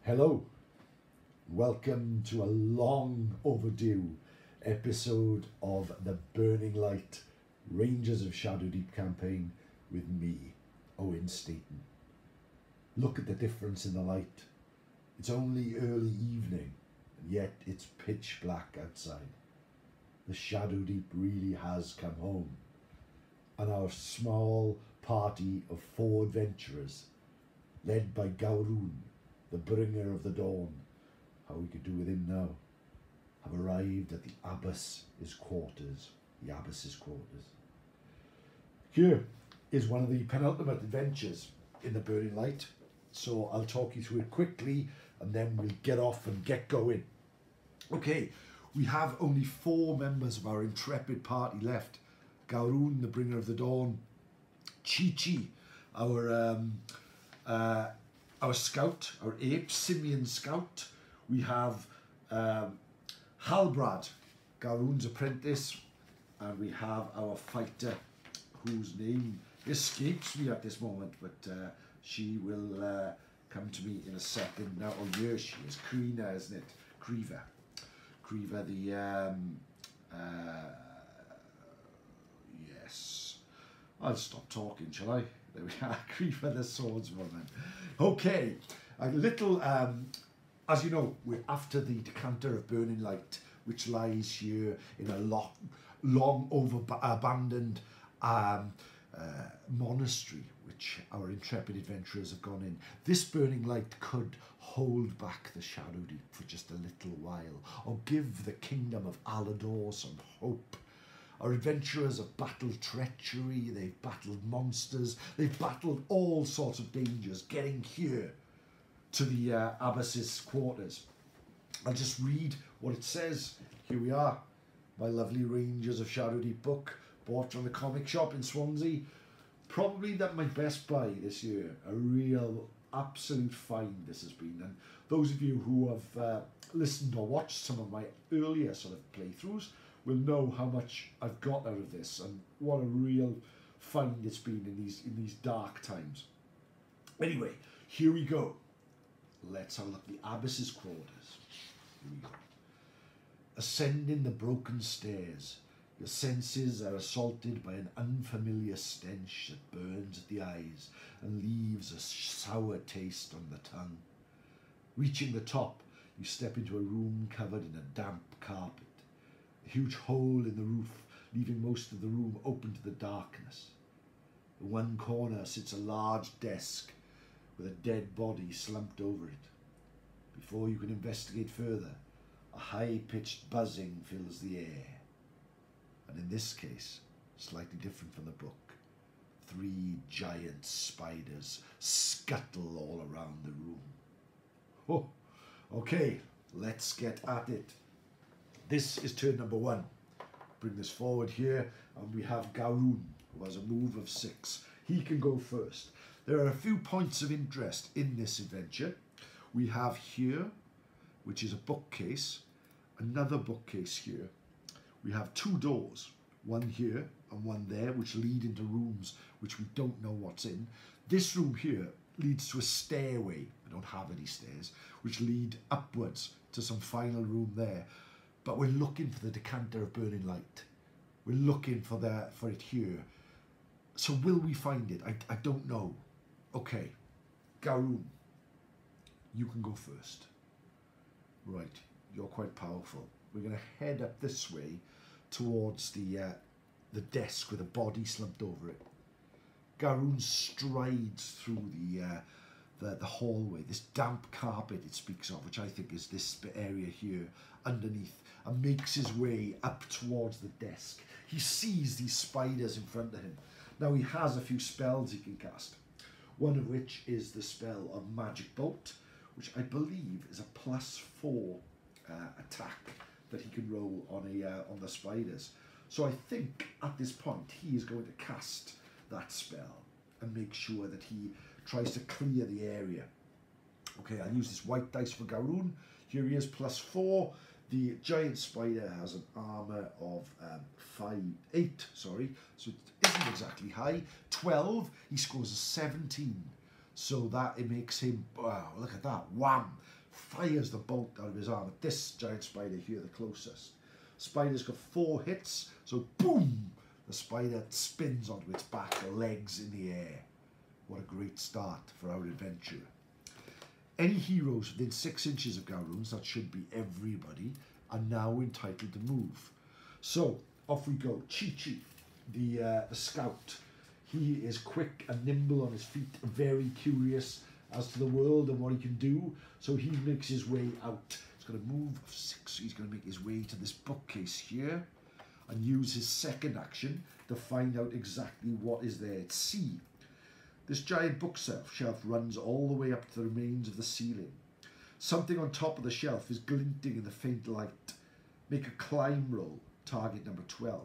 Hello, welcome to a long overdue episode of the Burning Light Rangers of Shadowdeep campaign with me, Owen Staton. Look at the difference in the light. It's only early evening, and yet it's pitch black outside. The Shadowdeep really has come home, and our small party of 4 adventurers, led by Gawroon, the bringer of the dawn, how we could do with him now, have arrived at the Abbess Quarters. The Abbess's Quarters. Here is one of the penultimate adventures in the Burning Light, so I'll talk you through it quickly and then we'll get off and get going. Okay, we have only 4 members of our intrepid party left. Gawroon, the bringer of the dawn, Chi-Chi, our scout, our ape, simian scout. We have Halbrad, Gawroon's apprentice, and we have our fighter, whose name escapes me at this moment, but she will come to me in a second. Now, oh here she is, Krina, isn't it? Kriva, the yes. I'll stop talking, shall I? There we are, Kriva the swordswoman. Okay, a little, as you know, we're after the Decanter of Burning Light, which lies here in a long abandoned monastery, which our intrepid adventurers have gone in. This Burning Light could hold back the Shadowdeep for just a little while, or give the kingdom of Alador some hope. Our adventurers have battled treachery, they've battled monsters, they've battled all sorts of dangers getting here to the Abbess's Quarters. I'll just read what it says. Here we are, my lovely Rangers of Shadowdeep book, bought from the comic shop in Swansea. Probably my best buy this year. A real absolute find this has been. And those of you who have listened or watched some of my earlier sort of playthroughs will know how much I've got out of this and what a real find it's been in these dark times. Anyway, here we go. Let's have a look at the Abbess's Quarters. Here we go. Ascending the broken stairs, your senses are assaulted by an unfamiliar stench that burns at the eyes and leaves a sour taste on the tongue. Reaching the top, you step into a room covered in a damp carpet. A huge hole in the roof, leaving most of the room open to the darkness. In one corner sits a large desk with a dead body slumped over it. Before you can investigate further, a high-pitched buzzing fills the air. And in this case, slightly different from the book, 3 giant spiders scuttle all around the room. Oh, okay, let's get at it. This is turn number 1. Bring this forward here, and we have Gawroon, who has a move of 6. He can go first. There are a few points of interest in this adventure. We have here, which is a bookcase, another bookcase here. We have 2 doors, one here and one there, which lead into rooms which we don't know what's in. This room here leads to a stairway, we don't have any stairs, which lead upwards to some final room there. But we're looking for the Decanter of Burning Light. We're looking for it here. So will we find it? I don't know. Okay, Gawroon, you can go first. Right, you're quite powerful. We're going to head up this way towards the desk with a body slumped over it. Gawroon strides through the hallway, this damp carpet it speaks of, which I think is this area here underneath, and makes his way up towards the desk. He sees these spiders in front of him. Now he has a few spells he can cast, one of which is the spell of Magic Bolt, which I believe is a +4 attack that he can roll on the spiders. So I think at this point he is going to cast that spell and make sure that he tries to clear the area. Okay, I'll use this white dice for Gawroon. Here he is, +4. The giant spider has an armor of 8, sorry, so it isn't exactly high. 12, he scores a 17. So that it makes him, wow, look at that, wham, fires the bolt out of his arm. This giant spider here, the closest. Spider's got 4 hits, so boom, the spider spins onto its back, legs in the air. What a great start for our adventure. Any heroes within 6 inches of Gawroon's, that should be everybody, are now entitled to move. So off we go. Chi-Chi, the scout. He is quick and nimble on his feet, very curious as to the world and what he can do. So he makes his way out. He's got a move of 6. He's going to make his way to this bookcase here and use his second action to find out exactly what is there at C. This giant bookshelf runs all the way up to the remains of the ceiling. Something on top of the shelf is glinting in the faint light. Make a climb roll, target number 12.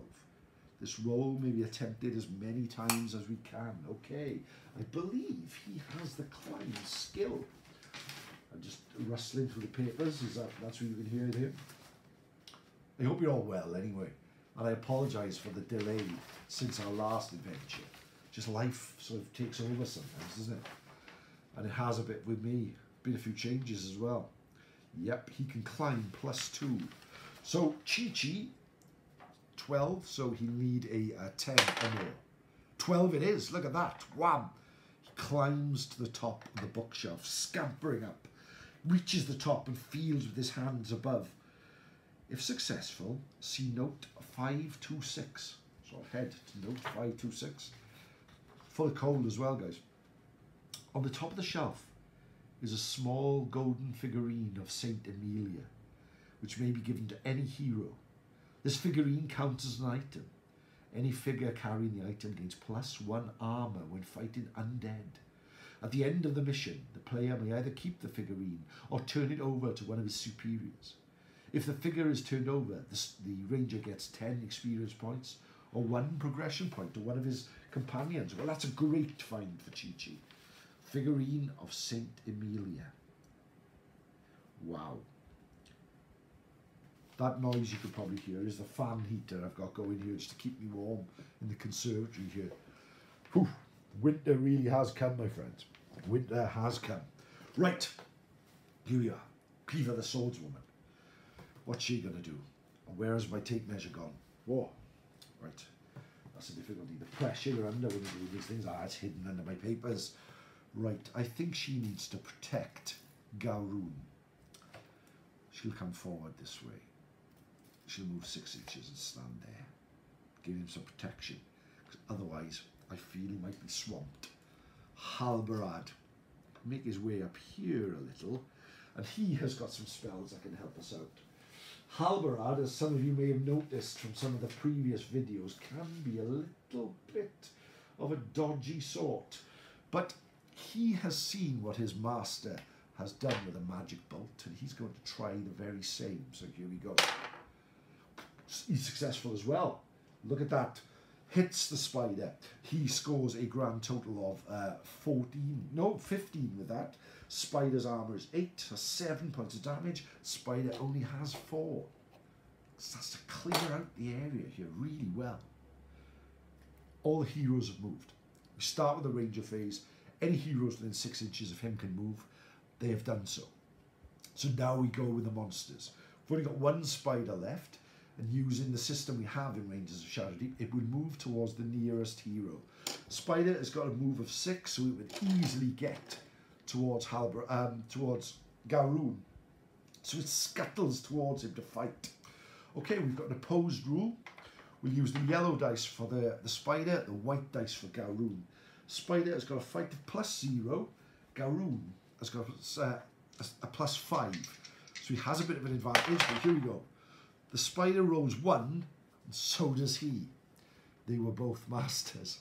This roll may be attempted as many times as we can. Okay, I believe he has the climb skill. I'm just rustling through the papers. That's what you can hear with him? I hope you're all well anyway. And I apologise for the delay since our last adventure. Just life sort of takes over sometimes, doesn't it? And it has a bit with me. Been a few changes as well. Yep, he can climb +2. So Chi-Chi, 12, so he'll need a 10 or more. 12 it is, look at that, wham! He climbs to the top of the bookshelf, scampering up, reaches the top and feels with his hands above. If successful, see note 526. So I'll head to note 526. Full of cold as well, guys. On the top of the shelf is a small golden figurine of Saint Emilia, which may be given to any hero. This figurine counts as an item. Any figure carrying the item gains +1 armor when fighting undead. At the end of the mission, the player may either keep the figurine or turn it over to one of his superiors. If the figure is turned over, the ranger gets 10 experience points or 1 progression point to one of his companions. Well, that's a great find for Chi-Chi. Figurine of Saint Emilia. Wow. That noise you could probably hear is the fan heater I've got going here just to keep me warm in the conservatory here. Whew. Winter really has come, my friends. Winter has come. Right. Here we are. Cleaver the swordswoman. What's she going to do? And where has my tape measure gone? Whoa. Right. That's the difficulty. The pressure you're under when you do these things. Ah, it's hidden under my papers. Right. I think she needs to protect Gawroon. She'll come forward this way. She'll move 6 inches and stand there. Give him some protection. Because otherwise, I feel he might be swamped. Halberad. Make his way up here a little. And he has got some spells that can help us out. Halberad, as some of you may have noticed from some of the previous videos, can be a little bit of a dodgy sort. But he has seen what his master has done with a magic bolt, and he's going to try the very same. So here we go. He's successful as well. Look at that. Hits the spider. He scores a grand total of 15 with that. Spider's armor is 8, has 7 points of damage. Spider only has 4. Starts to clear out the area here really well. All the heroes have moved. We start with the ranger phase. Any heroes within 6 inches of him can move. They have done so. So now we go with the monsters. We've only got 1 spider left. And using the system we have in Rangers of Shadowdeep, it will move towards the nearest hero. Spider has got a move of 6, so it would easily get towards Gawroon. So it scuttles towards him to fight. Okay, we've got an opposed rule. We'll use the yellow dice for the spider, the white dice for Gawroon. Spider has got a fight of +0. Gawroon has got a +5. So he has a bit of an advantage, but here we go. The spider rolls 1, and so does he. They were both masters.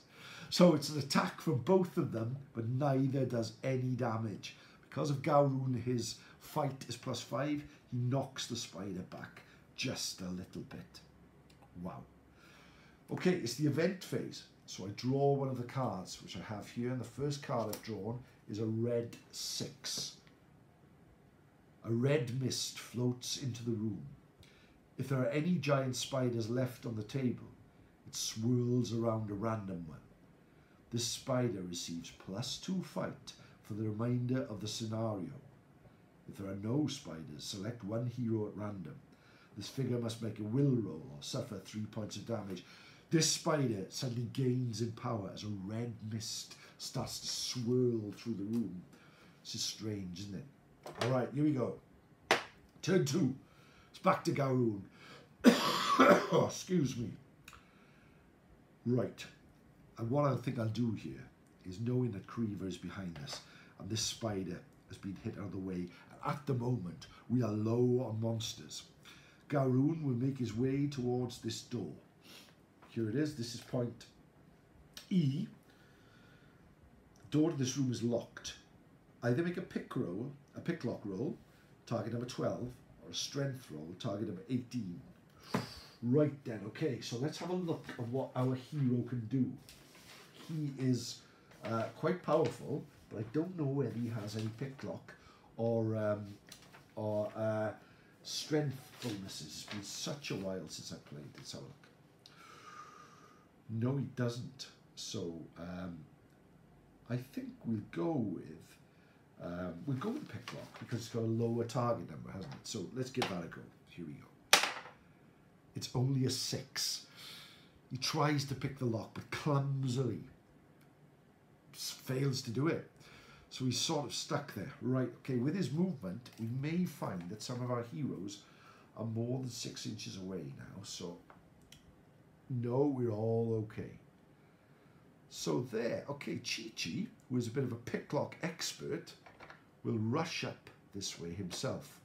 So it's an attack from both of them, but neither does any damage. Because of Gawroon, his fight is +5. He knocks the spider back just a little bit. Wow. Okay, it's the event phase. So I draw one of the cards, which I have here. And the first card I've drawn is a red 6. A red mist floats into the room. If there are any giant spiders left on the table, it swirls around a random one. This spider receives +2 fight for the remainder of the scenario. If there are no spiders, select one hero at random. This figure must make a will roll or suffer 3 points of damage. This spider suddenly gains in power as a red mist starts to swirl through the room. This is strange, isn't it? All right, here we go. Turn 2. It's back to Gawroon. Oh, excuse me. Right. And what I think I'll do here is, knowing that Creever is behind us and this spider has been hit out of the way, at the moment we are low on monsters. Gawroon will make his way towards this door. Here it is. This is point E. The door to this room is locked. Either make a picklock roll, target number 12, or a strength roll, target number 18. Right then, okay, so let's have a look at what our hero can do. He is quite powerful, but I don't know whether he has any picklock or strength bonuses. It's been such a while since I played. Let's have a look. No, he doesn't. So I think we'll go with picklock because it's got a lower target number, hasn't it? So let's give that a go. Here we go. It's only a 6. He tries to pick the lock, but clumsily fails to do it. So he's sort of stuck there. Right, okay, with his movement, we may find that some of our heroes are more than 6 inches away now. So, no, we're all okay. So there, okay, Chi-Chi, who is a bit of a picklock expert, will rush up this way himself.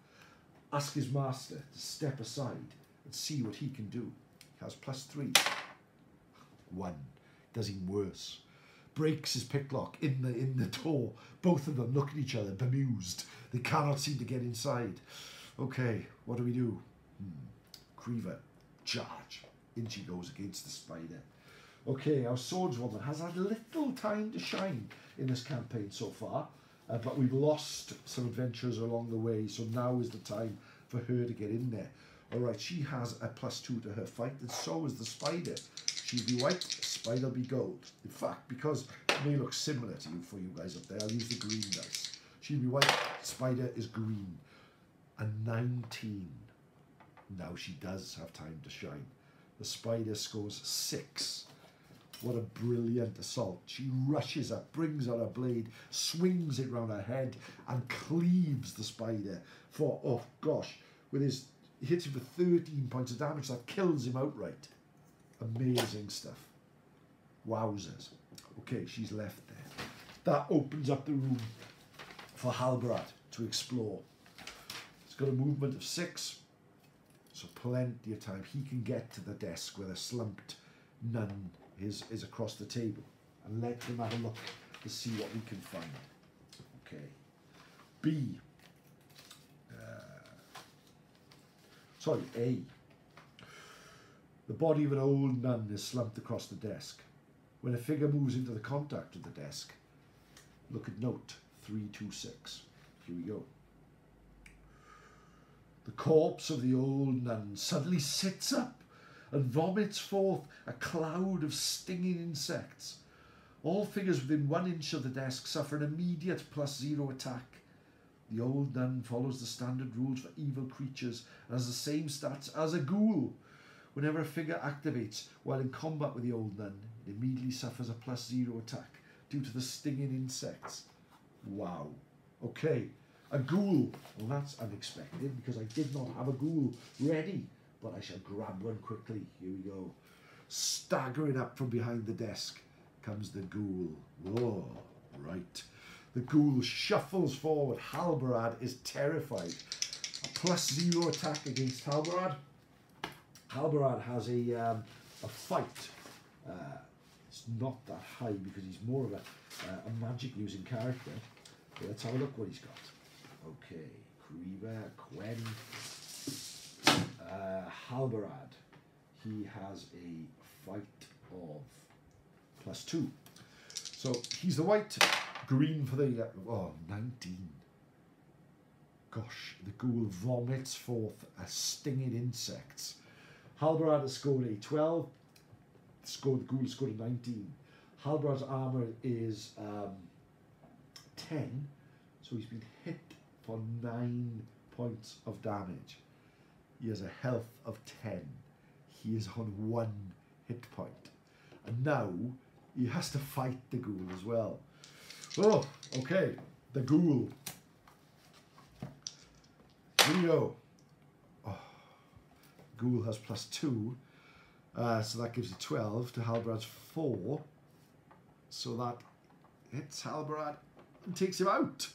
Ask his master to step aside and see what he can do. He has +3. 1. Does him worse. Breaks his picklock in the door. Both of them look at each other, bemused. They cannot seem to get inside. Okay, what do we do? Creever, charge. In she goes against the spider. Okay, our swordswoman has had little time to shine in this campaign so far, but we've lost some adventurers along the way, so now is the time for her to get in there. All right, she has a +2 to her fight, and so is the spider. She'll be white, spider will be gold. In fact, because it may look similar to you for you guys up there, I'll use the green dice. She'll be white, spider is green. A 19. Now she does have time to shine. The spider scores 6. What a brilliant assault. She rushes up, brings out her blade, swings it round her head, and cleaves the spider for, oh gosh, with his, hits him for 13 points of damage. That kills him outright. Amazing stuff. Wowzers. Okay, she's left there. That opens up the room for Halbrad to explore. It's got a movement of 6, so plenty of time. He can get to the desk where the slumped nun is across the table, and let them have a look to see what we can find. Okay. B. A. The body of an old nun is slumped across the desk. When a figure moves into the contact of the desk, look at note 326. Here we go. The corpse of the old nun suddenly sits up and vomits forth a cloud of stinging insects. All figures within 1 inch of the desk suffer an immediate +0 attack. The old nun follows the standard rules for evil creatures and has the same stats as a ghoul. Whenever a figure activates while in combat with the old nun, it immediately suffers a +0 attack due to the stinging insects. Wow. Okay, a ghoul. Well, that's unexpected because I did not have a ghoul ready, but I shall grab one quickly. Here we go. Staggering up from behind the desk comes the ghoul. Whoa, right. The ghoul shuffles forward. Halbrad is terrified. A +0 attack against Halbrad. Halbrad has a fight. It's not that high because he's more of a magic using character. Okay, let's have a look what he's got. Okay, Creever, Quen, Halbrad. He has a fight of +2. So he's the white, green for the 19. Gosh, the ghoul vomits forth a stinging insects. Halbrad has scored a 12. The ghoul scored a 19. Halbrad's armor is 10, so he's been hit for 9 points of damage. He has a health of 10. He is on 1 hit point. And now he has to fight the ghoul as well. Oh, okay. The ghoul. Here we go. Oh, ghoul has +2. So that gives you 12 to Halbrad's 4. So that hits Halbrad and takes him out.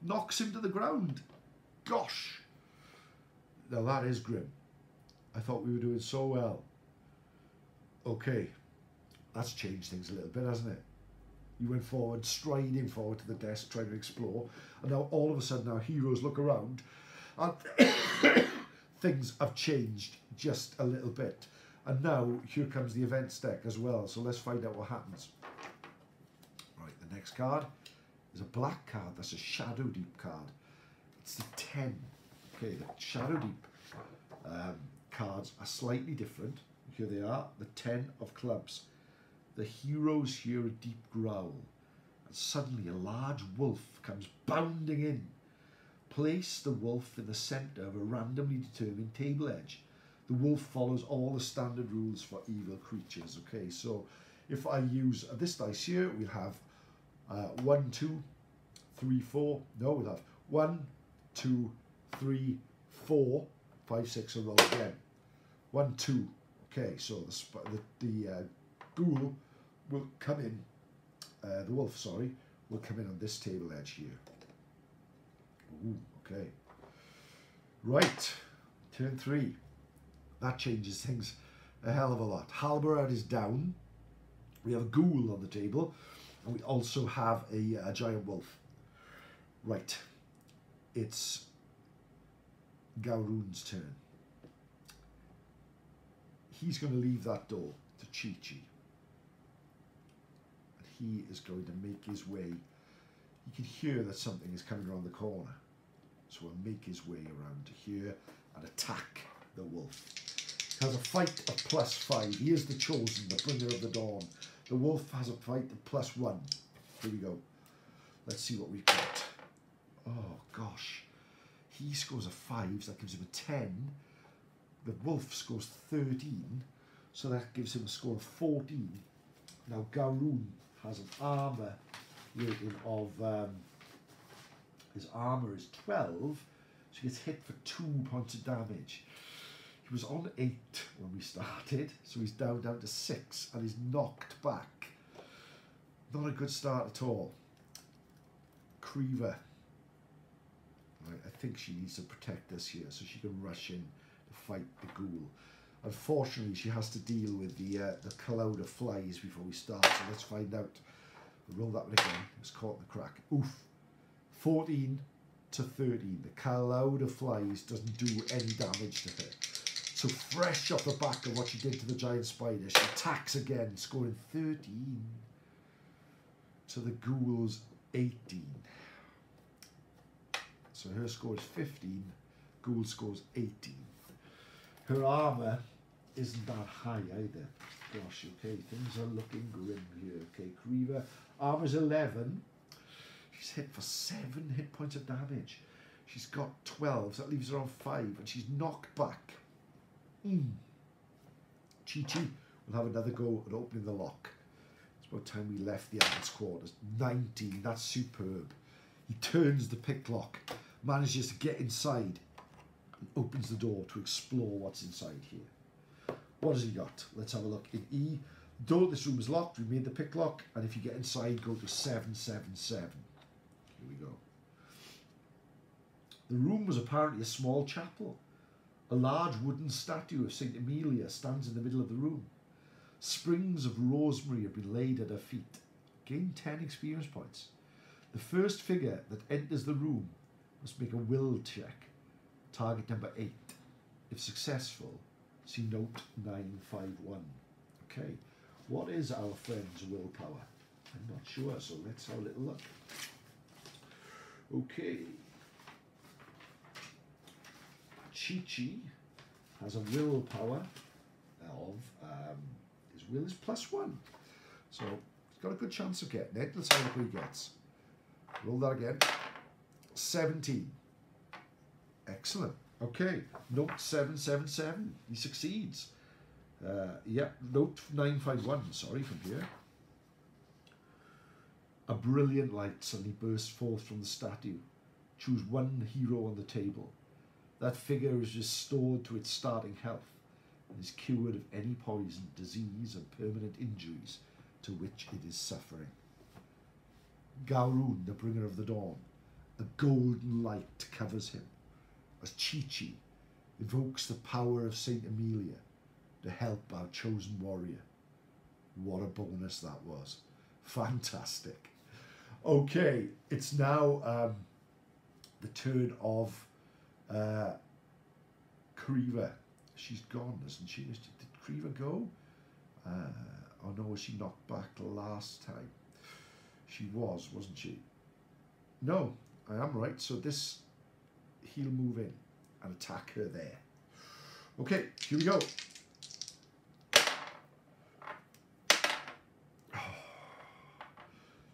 Knocks him to the ground. Gosh. Now that is grim. I thought we were doing so well. Okay. That's changed things a little bit, hasn't it? You went forward, striding forward to the desk, trying to explore. And now all of a sudden our heroes look around and things have changed just a little bit. And now here comes the events deck as well. So let's find out what happens. Right, the next card is a black card. That's a Shadowdeep card. It's the 10. Okay, the Shadowdeep cards are slightly different. Here they are, the 10 of clubs. The heroes hear a deep growl, and suddenly a large wolf comes bounding in. Place the wolf in the centre of a randomly determined table edge. The wolf follows all the standard rules for evil creatures. Okay, so if I use this dice here, we'll have 1, 2, 3, 4. No, we'll have 1, 2, 3, 4, 5, 6, and roll again. 1, 2. Okay, so the ghoul will come in, the wolf, sorry, will come in on this table edge here. Ooh, okay. Right, turn 3. That changes things a hell of a lot. Halbrad is down. We have a ghoul on the table, and we also have a giant wolf. Right, it's Gawroon's turn. He's going to leave that door to Chi-Chi. And he is going to make his way. You can hear that something is coming around the corner. So he'll make his way around to here and attack the wolf. He has a fight of +5. He is the chosen, the bringer of the dawn. The wolf has a fight of +1. Here we go. Let's see what we've got. Oh, gosh. He scores a 5, so that gives him a 10. The wolf scores 13, so that gives him a score of 14. Now Gawroon has an armour rating of, his armour is 12, so he gets hit for 2 points of damage. He was on 8 when we started, so he's down to 6, and he's knocked back. Not a good start at all. Creever. Right, I think she needs to protect us here, so she can rush in to fight the ghoul. Unfortunately, she has to deal with the cloud of flies before we start, so let's find out. We'll roll that one again. It was caught in the crack. Oof. 14 to 13. The cloud of flies doesn't do any damage to her. So fresh off the back of what she did to the giant spider, she attacks again, scoring 13 to the ghoul's 18. So her score is 15, ghoul scores 18. Her armour isn't that high either. Gosh, okay, things are looking grim here. Okay, Creever, armour's 11. She's hit for 7 hit points of damage. She's got 12, so that leaves her on 5, and she's knocked back. Chi-Chi will have another go at opening the lock. It's about time we left the Abbess Quarters. 19, that's superb. He turns the pick lock, manages to get inside, and opens the door to explore what's inside here. What has he got? Let's have a look. In E, the door of this room is locked. We made the pick lock, and if you get inside, go to 777. Here we go. The room was apparently a small chapel. A large wooden statue of St. Amelia stands in the middle of the room. Sprigs of rosemary have been laid at her feet. Gain 10 experience points. The first figure that enters the room must make a will check. Target number 8. If successful, see note 951. Okay, what is our friend's willpower? I'm not sure, so let's have a little look. Okay. Chi-Chi has a willpower of, his will is +1. So he's got a good chance of getting it. Let's have a look what he gets. Roll that again. 17. Excellent. Okay, note 777. He succeeds. Yep, note 951, sorry, from here. A brilliant light suddenly bursts forth from the statue. Choose one hero on the table. That figure is restored to its starting health and is cured of any poison, disease, and permanent injuries to which it is suffering. Gawroon, the bringer of the dawn. A golden light covers him, as Chi-Chi evokes the power of Saint Amelia to help our chosen warrior. What a bonus that was. Fantastic. Okay, it's now the turn of Kriva. She's gone, isn't she? Did Kriva go? Oh no, was she knocked back last time? She was, wasn't she? No, I am right. So this, he'll move in and attack her there. Okay, here we go.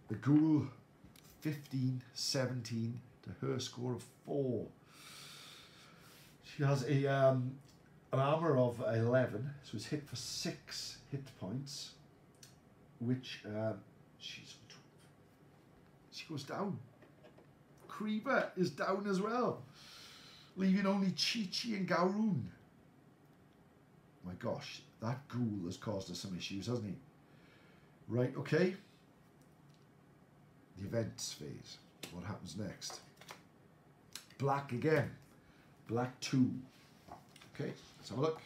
The ghoul, 15, 17 to her score of 4. She has a an armor of 11, so it's hit for 6 hit points, which she goes down. Kriva is down as well, leaving only Chi-Chi and Gawroon. My gosh, that ghoul has caused us some issues, hasn't he? Right, okay. The events phase. What happens next? Black again. Black 2. Okay, let's have a look.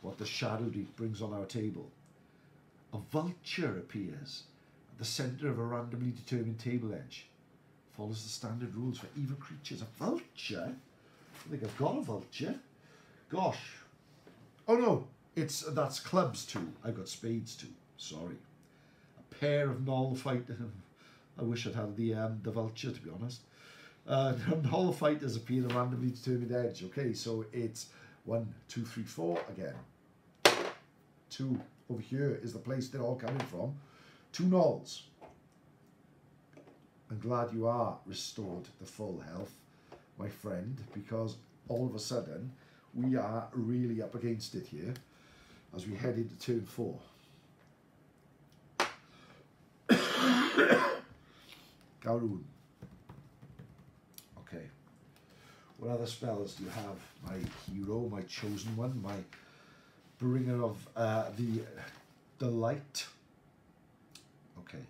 What the Shadowdeep brings on our table. A vulture appears at the centre of a randomly determined table edge. Follows the standard rules for evil creatures. A vulture? I think I've got a vulture. Gosh. Oh no, that's clubs 2. I've got spades 2. Sorry. A pair of null fighters. I wish I'd had the vulture, to be honest. Null fighters appear at a randomly determined edge. Okay, so it's 1, 2, 3, 4 again. 2 over here is the place they're all coming from. 2 nulls. I'm glad you are restored to full health, my friend, because all of a sudden we are really up against it here as we head into turn 4. Gawroon. Okay. What other spells do you have? My hero, my chosen one, my bringer of the light. Okay.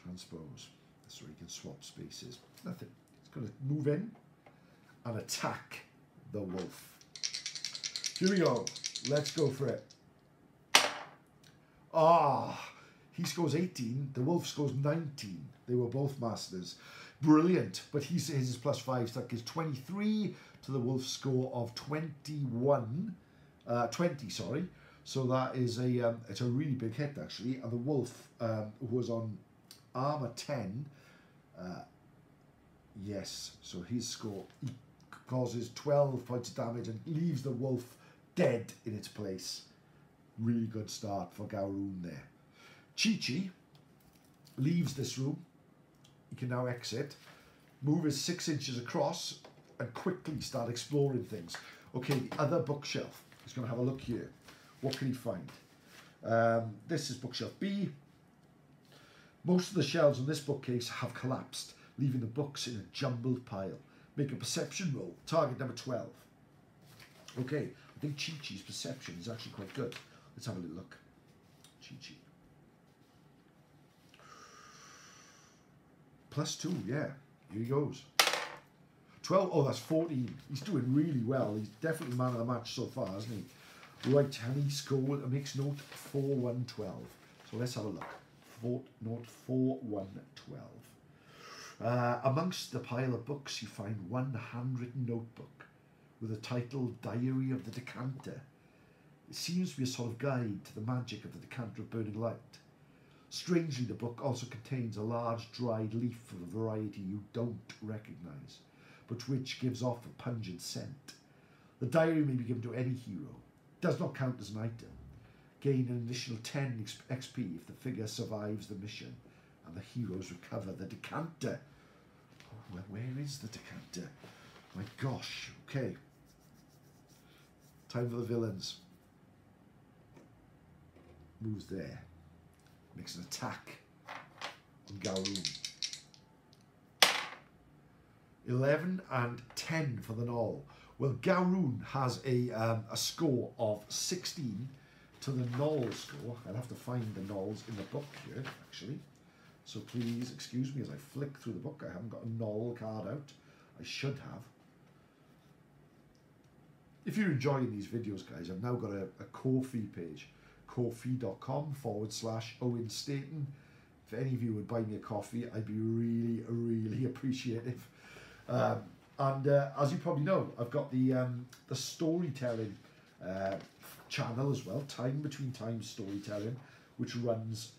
Transpose. So you can swap spaces. Nothing. It's going to move in and attack the wolf. Here we go. Let's go for it. Ah, he scores 18. The wolf scores 19. They were both masters. Brilliant. But his is +5 stuck is 23 to the wolf's score of 20, sorry. So that is it's a really big hit actually. And the wolf who was on armor 10, yes, so his score, he causes 12 points of damage and leaves the wolf dead in its place. Really good start for Gawroon there. Chi-Chi leaves this room. He can now exit, move his 6 inches across and quickly start exploring things. Okay, the other bookshelf. He's going to have a look here. What can he find? This is bookshelf B. Most of the shelves on this bookcase have collapsed, leaving the books in a jumbled pile. Make a perception roll. Target number 12. Okay, I think Chi-Chi's perception is actually quite good. Let's have a little look. Chi-Chi. +2, yeah. Here he goes. 12, oh, that's 14. He's doing really well. He's definitely man of the match so far, isn't he? Right, and he scored a mixed note 4-1-12. So let's have a look. Note 4-1-12. Amongst the pile of books, you find one handwritten notebook with the title Diary of the Decanter. It seems to be a sort of guide to the magic of the Decanter of Burning Light. Strangely, the book also contains a large dried leaf of a variety you don't recognise, but which gives off a pungent scent. The diary may be given to any hero. It does not count as an item. Gain an additional 10 XP if the figure survives the mission and the heroes recover the Decanter. Oh, well, where is the Decanter? My gosh, okay. Time for the villains. Moves there. Makes an attack on Gawroon. 11 and 10 for the Knoll. Well, Gawroon has a score of 16 to the Knoll score. I'll have to find the Knolls in the book here, actually. So please excuse me as I flick through the book. I haven't got a Knoll card out. I should have. If you're enjoying these videos, guys, I've now got a Ko-fi page. Ko-fi.com/Owen Staton. If any of you would buy me a coffee, I'd be really, really appreciative. As you probably know, I've got the storytelling channel as well, Time Between Times Storytelling, which runs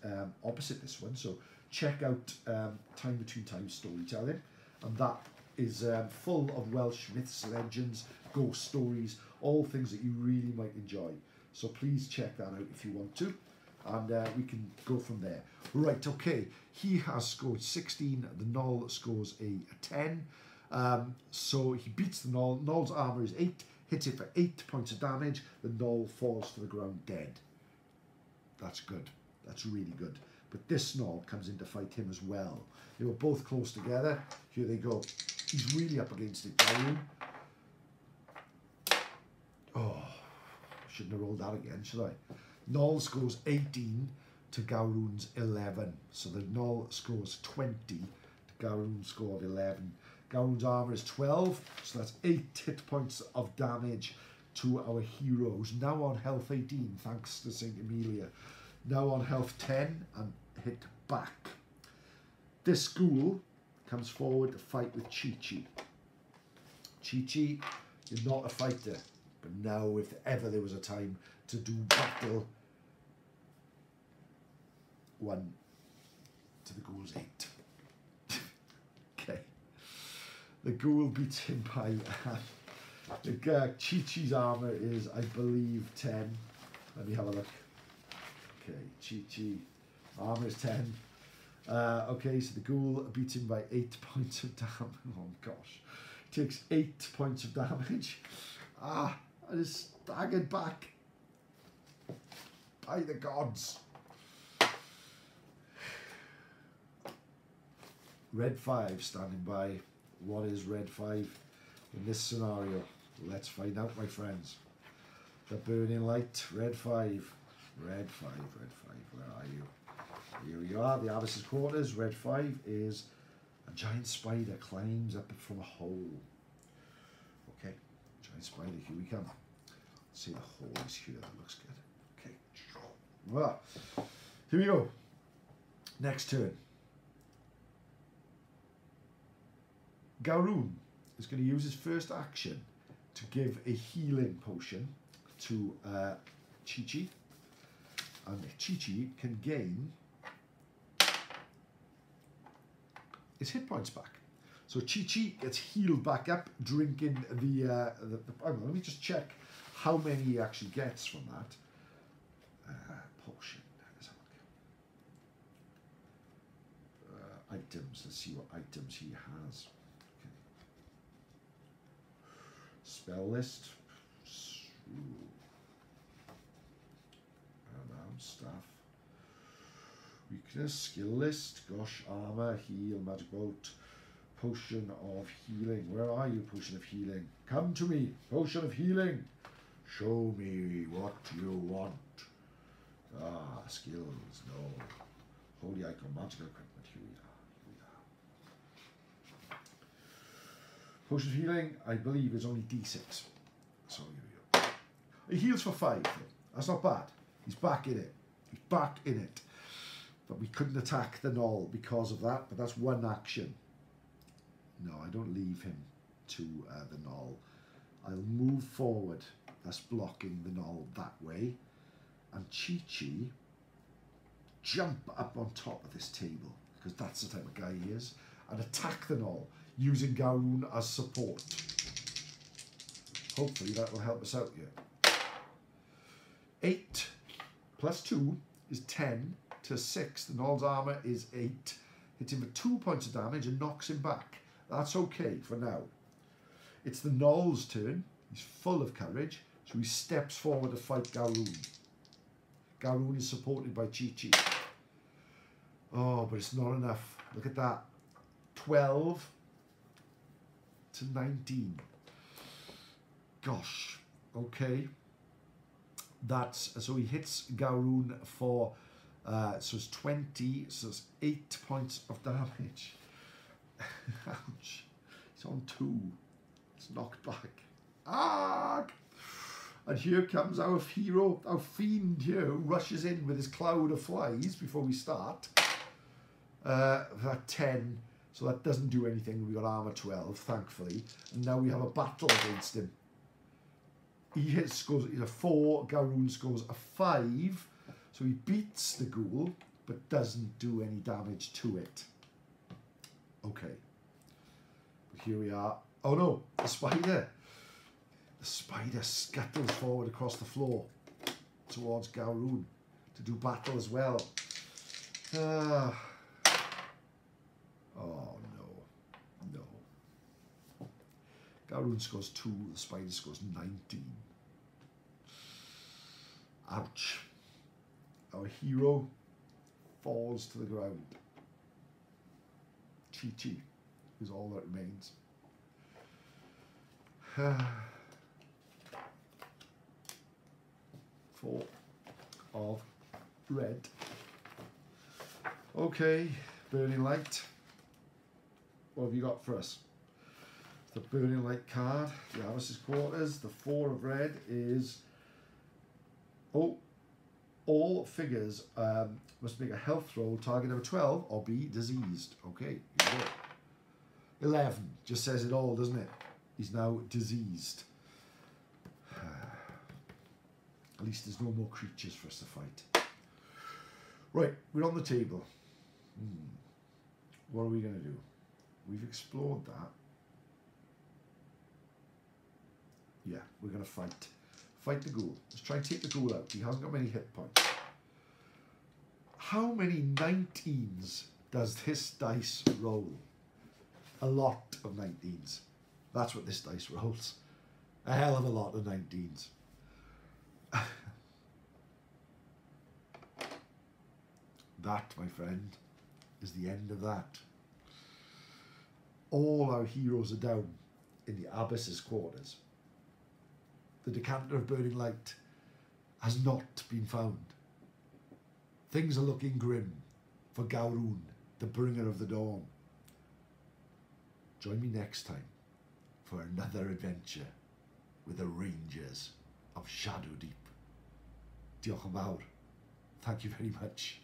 opposite this one. So check out Time Between Times Storytelling, and that is full of Welsh myths, legends, ghost stories, all things that you really might enjoy. So please check that out if you want to, and we can go from there. Right, okay, he has scored 16, the Knoll scores a 10. So he beats the Knoll. Knoll's armour is 8, hits it for 8 points of damage. The Knoll falls to the ground dead. That's good. That's really good. But this Knoll comes in to fight him as well. They were both close together. Here they go. He's really up against it, Gawroon. Oh, shouldn't have rolled that again, should I? Knoll scores 18 to Gawroon's 11. So the Knoll scores 20 to Gawroon's score of 11. Gawroon's armour is 12, so that's 8 hit points of damage to our heroes. Now on health 18, thanks to St. Emilia. Now on health 10 and hit back. This ghoul comes forward to fight with Chi-Chi. Chi-Chi, you're not a fighter, but now if ever there was a time to do battle, 1 to the ghoul's 8. Okay. The ghoul beats him by Chi-Chi's armour is, I believe, 10. Let me have a look. Okay, Chi-Chi armour is 10. Okay, so the ghoul beats him by 8 points of damage. Oh gosh, takes 8 points of damage. I just staggered back. By the gods. Red 5 standing by. What is Red 5 in this scenario? Let's find out, my friends. The burning light, Red 5. Red 5, Red 5, where are you? Here you are, the Abbess Quarters. Red 5 is a giant spider climbs up from a hole. Okay, giant spider, here we come. Let's see the hole is here, that looks good. Okay, well, here we go. Next turn. Gawroon is going to use his first action to give a healing potion to Chi-Chi. And Chi-Chi can gain his hit points back. So Chi-Chi gets healed back up, drinking the let me just check how many he actually gets from that. Potion. Let's have a look. Items. Let's see what items he has. Okay. Spell list. Staff. Weakness, skill list, gosh, armor, heal, magic bolt, potion of healing. Where are you, potion of healing? Come to me, potion of healing. Show me what you want. Skills, no. Holy icon, magical equipment. Here we are. Potion of healing, I believe, is only D6. So here we go. He heals for 5. That's not bad. He's back in it. He's back in it. But we couldn't attack the Knoll because of that. But that's one action. No, I don't leave him to the Knoll. I'll move forward. That's blocking the Knoll that way. And Chi-Chi jump up on top of this table, because that's the type of guy he is, and attack the Knoll using Gawroon as support. Hopefully that will help us out here. 8 plus 2 is 10 to 6. The Gnoll's armour is 8. Hits him for 2 points of damage and knocks him back. That's okay for now. It's the Gnoll's turn. He's full of courage, so he steps forward to fight Gawroon. Gawroon is supported by Chi-Chi. Oh, but it's not enough. Look at that. 12 to 19. Gosh. Okay. That's, so he hits Gawroon for, so it's 20, so it's 8 points of damage. Ouch. He's on 2. It's knocked back. Ah! And here comes our hero, our fiend here, who rushes in with his cloud of flies before we start. That 10, so that doesn't do anything. We got armor 12, thankfully. And now we have a battle against him. He scores a 4, Gawroon scores a 5, so he beats the ghoul, but doesn't do any damage to it. Okay. But here we are. Oh no, the spider. The spider scuttles forward across the floor towards Gawroon to do battle as well. Oh no, no. Gawroon scores 2, the spider scores 19. Ouch. Our hero falls to the ground. Chi-Chi is all that remains. 4 of red. Okay, Burning Light. What have you got for us? The Burning Light card, the Abbess Quarters. The 4 of red is, all figures must make a health roll, target number 12, or be diseased. Okay, here we go. 11, just says it all, doesn't it? He's now diseased. At least there's no more creatures for us to fight. Right, we're on the table. What are we going to do? We've explored that. Yeah, we're going to fight. Fight the ghoul. Let's try and take the ghoul out. He hasn't got many hit points. How many 19s does this dice roll? A lot of 19s. That's what this dice rolls. A hell of a lot of 19s. That, my friend, is the end of that. All our heroes are down in the Abbess's Quarters. The Decanter of Burning Light has not been found. Things are looking grim for Gawroon, the bringer of the dawn. Join me next time for another adventure with the Rangers of Shadowdeep. Diolch yn fawr. Thank you very much.